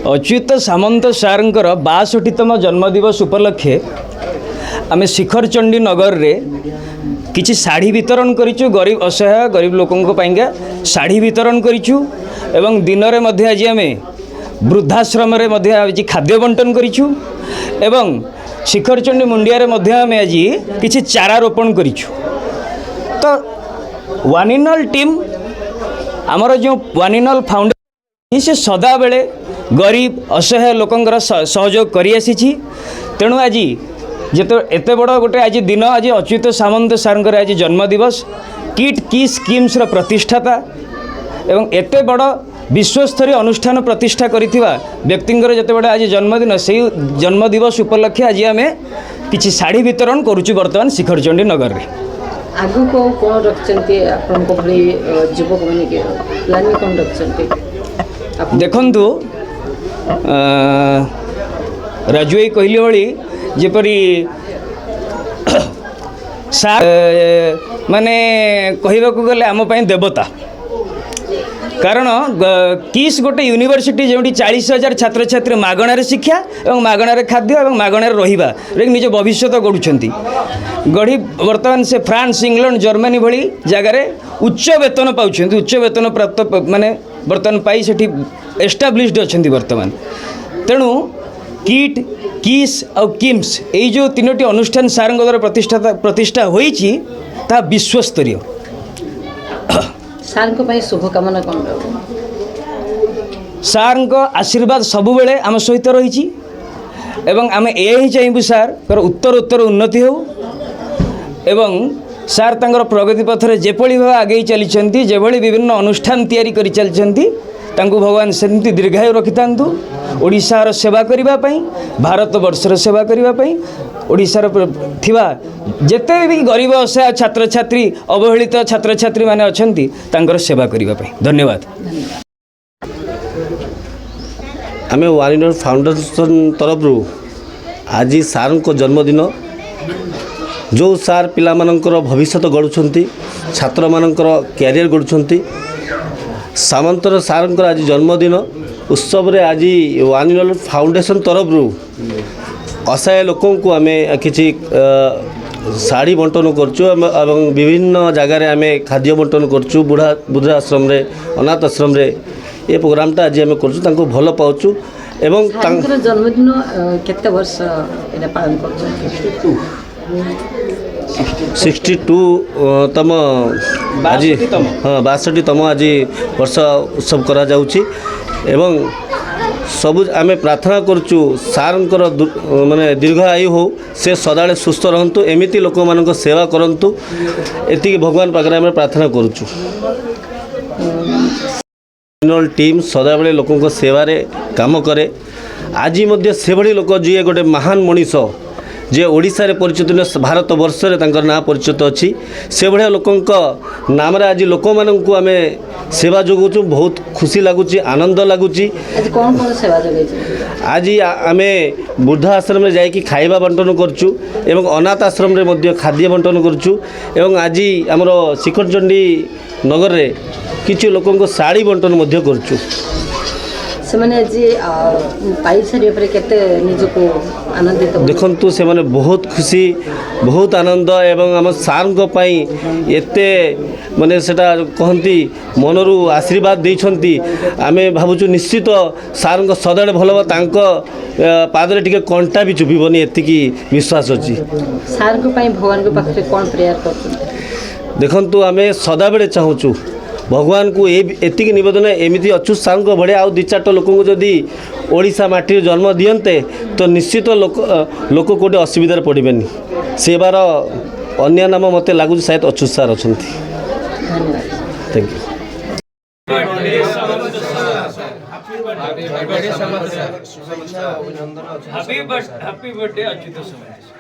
अच्युत सामंत सारंकर 62तम जन्मदिवस उपलक्षे आम शिखरचंडी नगर रे किछि शाढ़ी वितरण करिछु। गरीब असहाय गरीब लोकों पाइंका शाढ़ी वितरण करिछु एवं दिन रे मध्य आज आम वृद्धाश्रम रे मध्य आज खाद्य बंटन करिछु एवं शिखरचंडी मुंडिया रे मध्य आम आज किछि चारा रोपण करिछु। तो वन इन ऑल टीम आमर जो वन इन ऑल फाउंडेशन से सदा बेले गरीब असहाय लोकंकर सहयोग करि आसी। तेणु आज जेतो एते बड़ गोटे आज दिन आज अच्युत सामंत सारंकर आज जन्मदिवस किट की स्कीम्स रो प्रतिष्ठाता एवं एते बड़ विश्वस्तरीय अनुष्ठान प्रतिष्ठा करिथिबा व्यक्तिंकर जेते बड़ आज जन्मदिन से जन्मदिवस उपलक्षे आज आम किछि शाढ़ी वितरण करूछु वर्तमान शिखरचंडी नगर रे। आगु को कोन रखचंती आपन को भली युवक माने के प्लानिंग कोन रखचंती देखंतु राजुई कहली भली जेपरी माने कहबाकू गले आम पई देवता कारण किस गोटे यूनिवर्सिटी जो 40,000 छात्र छात्री मागणार शिक्षा और मागणार खाद्य और मागणार रहिबा निज भविष्य गढ़ुंट गढ़ी वर्तमान से फ्रांस इंग्लैंड जर्मनी भली जगार उच्च वेतन पाँच उच्च वेतन प्राप्त माने वर्तमान पाई सेठी एस्टाब्लिश्ड अच्छा वर्तमान। तेणु किट किस और किम्स यही जो तीनोटी अनुष्ठान सारंग द्वारा प्रतिष्ठा होईची ता विश्वस्तरीय। सार को शुभकामना कौन सार आशीर्वाद सबु बेले आम सहित रही एवं आम यही चाहबू सार उत्तर उत्तर उन्नति हो एवं सार तांकर प्रगति पथरे जेपली भाव आगे चली जेभली विभिन्न अनुष्ठान तैयारी करि चलछंती तांको भगवान सेमती दीर्घायु रखि थांतु। ओडिशार सेवा करिबा पई भारत वर्षर सेवा करिबा पई ओडिशार थिबा जेते भी गरीब असहाय छात्र छात्री अवहेलित छात्र छात्री माने अछंती तांकर सेवा करिबा पई धन्यवाद। आमे वारिनर फाउंडेशन तरफ आज सार को जन्मदिन जो सार पिला मानकर भविष्य गढ़ुंट छात्र मानकर कैरियर गढ़ुंट सामंतर सारंकर आज जन्मदिन उत्सव रे आज वानिनल फाउंडेशन तरफ असहाय लोकों को आम किसी शाढ़ी बंटन करचु एवं विभिन्न जगार आम खाद्य बंटन करचु बुढ़ाश्रम रे अनाथ आश्रम रे ये प्रोग्रामटा आज आम कर भल पाचु एवं जन्मदिन केते वर्ष एटा पालन करछन 62तम आज हाँ 62तम आज वर्ष उत्सव करा जाउची एवं सब आम प्रार्थना करुचु सारंकर माने दीर्घ आयु हो से सदाले सुस्थ रहंतु एमिति लोक मानक सेवा करंतु एति भगवान पाखरे आम प्रार्थना करुचु। टीम सदा बेले लोकों सेवा रे काम करे आज मध्य से भली लोक जी गोटे महान मनीष जे ओडिशा रे परिचित भारत वर्ष रे तांकर ना परिचित अच्छी से भाया लोकों नाम रे आज लोक मानक आम सेवा जोगुचु बहुत खुशी लगुच आनंद लगुच। आज आम वृद्धा आश्रम रे जाइकी खाइबा बंटन करचु एवं अनाथ आश्रम रे मध्य खाद्य बंटन करचु एवं आज आमर शिखरचंडी नगर रे किछि लोकों को शाढ़ी बंटन मध्य करचु। देखंतु से माने बहुत खुशी बहुत आनंद एवं आम सार एते माने सेटा कहती मनरू आशीर्वाद देइछंती आमे भाबुचु निश्चित सार सदा भल पादरे टिके कंटा भी चुभिबनी एतिकी विश्वास अछि। सार को पई भगवान को पाखरे कोन प्रेयर करछन देखंतु आमे सदा बेले चाहूचु भगवान को एतिक निवेदन एमती अच्युत सार भाया आउ 2-4 लोक जदि ओडिशा माटी जन्म दियंते तो निश्चित लोक कोटे असुविधार पड़ेनि सेवार अन्य नाम मत लगुच शायद अच्युत सार अच्छा। Thank you. Happy birthday Achyut सार।